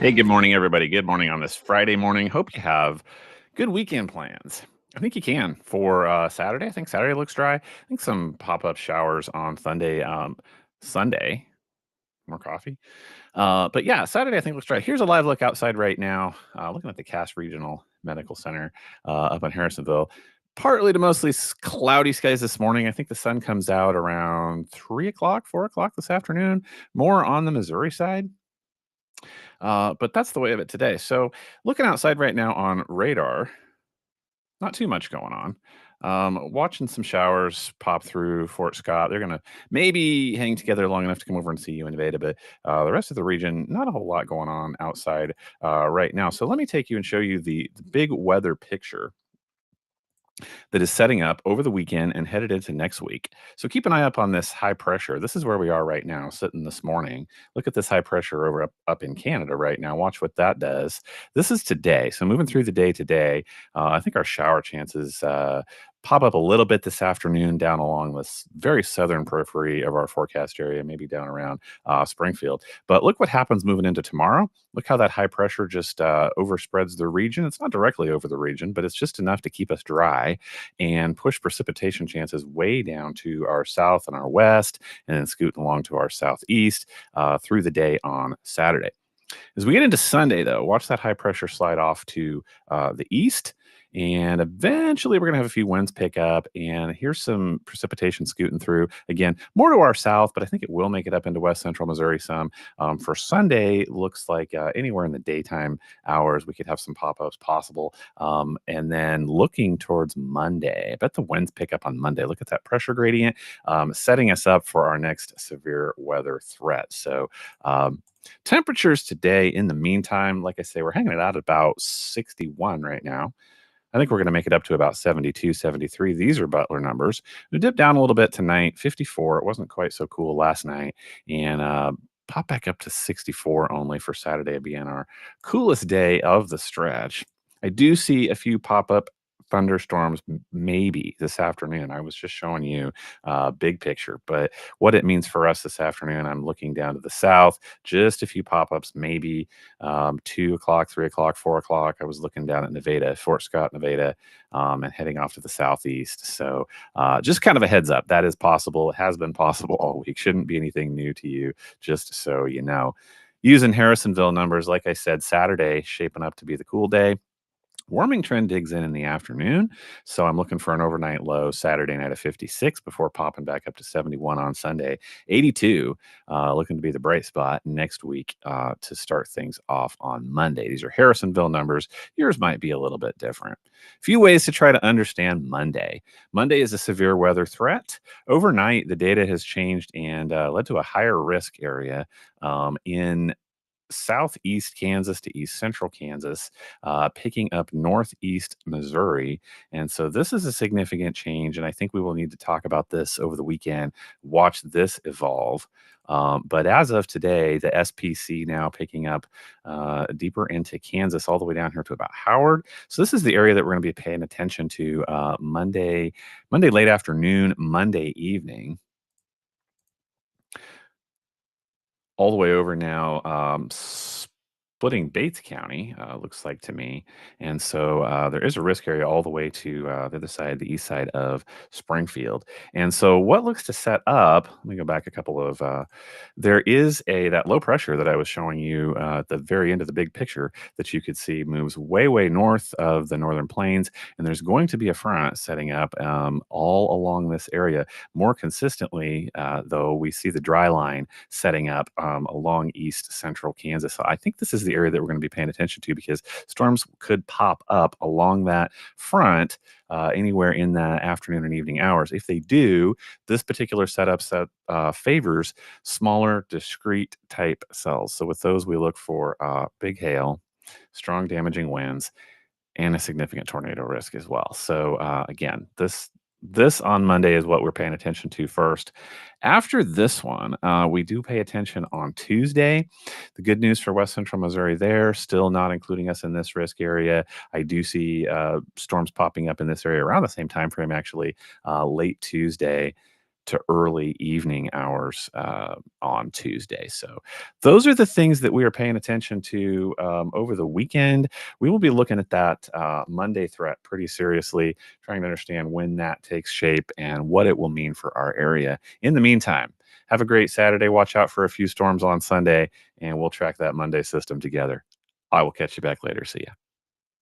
Hey, good morning, everybody. Good morning on this Friday morning. Hope you have good weekend plans. I think you can for Saturday. I think Saturday looks dry. I think some pop-up showers on Sunday. Sunday, more coffee. But yeah, Saturday I think looks dry. Here's a live look outside right now. Looking at the Cass Regional Medical Center up in Harrisonville. Partly to mostly cloudy skies this morning. I think the sun comes out around 3 o'clock, 4 o'clock this afternoon. More on the Missouri side. But that's the way of it today. So looking outside right now on radar, not too much going on. Watching some showers pop through Fort Scott. They're gonna maybe hang together long enough to come over and see you in Nevada, but the rest of the region, not a whole lot going on outside right now. So let me take you and show you the big weather picture that is setting up over the weekend and headed into next week. So keep an eye up on this high pressure. This is where we are right now, sitting this morning. Look at this high pressure over up in Canada right now. Watch what that does. This is today. So moving through the day today, I think our shower chances pop up a little bit this afternoon down along this very southern periphery of our forecast area, maybe down around Springfield. But look what happens moving into tomorrow. Look how that high pressure just overspreads the region. It's not directly over the region, but it's just enough to keep us dry and push precipitation chances way down to our south and our west, and then scooting along to our southeast through the day on Saturday. As we get into Sunday, though, watch that high pressure slide off to the east. And eventually, we're going to have a few winds pick up. And here's some precipitation scooting through. Again, more to our south, but I think it will make it up into west central Missouri some. For Sunday, looks like anywhere in the daytime hours, we could have some pop ups possible. And then looking towards Monday, I bet the winds pick up on Monday. Look at that pressure gradient, setting us up for our next severe weather threat. So, temperatures today, in the meantime, like I say, we're hanging it out at about 61 right now. I think we're going to make it up to about 72, 73. These are Butler numbers. We dipped down a little bit tonight, 54. It wasn't quite so cool last night. And pop back up to 64 only for Saturday being our coolest day of the stretch. I do see a few pop up thunderstorms maybe this afternoon. I was just showing you big picture, but what it means for us this afternoon, I'm looking down to the south, just a few pop-ups, maybe 2 o'clock, 3 o'clock, 4 o'clock. I was looking down at Nevada, Fort Scott, Nevada, and heading off to the southeast. So just kind of a heads up, that is possible. It has been possible all week. Shouldn't be anything new to you, just so you know. Using Harrisonville numbers, like I said, Saturday shaping up to be the cool day. Warming trend digs in the afternoon. So I'm looking for an overnight low Saturday night of 56 before popping back up to 71 on Sunday. 82 looking to be the bright spot next week to start things off on Monday. These are Harrisonville numbers. Yours might be a little bit different. A few ways to try to understand Monday. Monday is a severe weather threat. Overnight, the data has changed and led to a higher risk area in southeast Kansas to east central Kansas, picking up northeast Missouri. And so this is a significant change. And I think we will need to talk about this over the weekend, watch this evolve. But as of today, the SPC now picking up deeper into Kansas, all the way down here to about Howard. So this is the area that we're going to be paying attention to Monday late afternoon, Monday evening, all the way over now, splitting Bates County, looks like to me. And so there is a risk area all the way to the other side, the east side of Springfield. And so what looks to set up, let me go back a couple of, there is that low pressure that I was showing you at the very end of the big picture that you could see moves way, way north of the northern plains. And there's going to be a front setting up all along this area. More consistently, though, we see the dry line setting up along east central Kansas. So I think this is the area that we're going to be paying attention to because storms could pop up along that front anywhere in the afternoon and evening hours. If they do, this particular setup favors smaller, discrete type cells. So with those, we look for big hail, strong damaging winds, and a significant tornado risk as well. So again, this on Monday is what we're paying attention to first. After this one, we do pay attention on Tuesday. The good news for West Central Missouri there, still not including us in this risk area. I do see storms popping up in this area around the same time frame, actually, late Tuesday. to early evening hours on Tuesday. So, those are the things that we are paying attention to over the weekend. We will be looking at that Monday threat pretty seriously, trying to understand when that takes shape and what it will mean for our area. In the meantime, have a great Saturday. Watch out for a few storms on Sunday, and we'll track that Monday system together. I will catch you back later. See ya.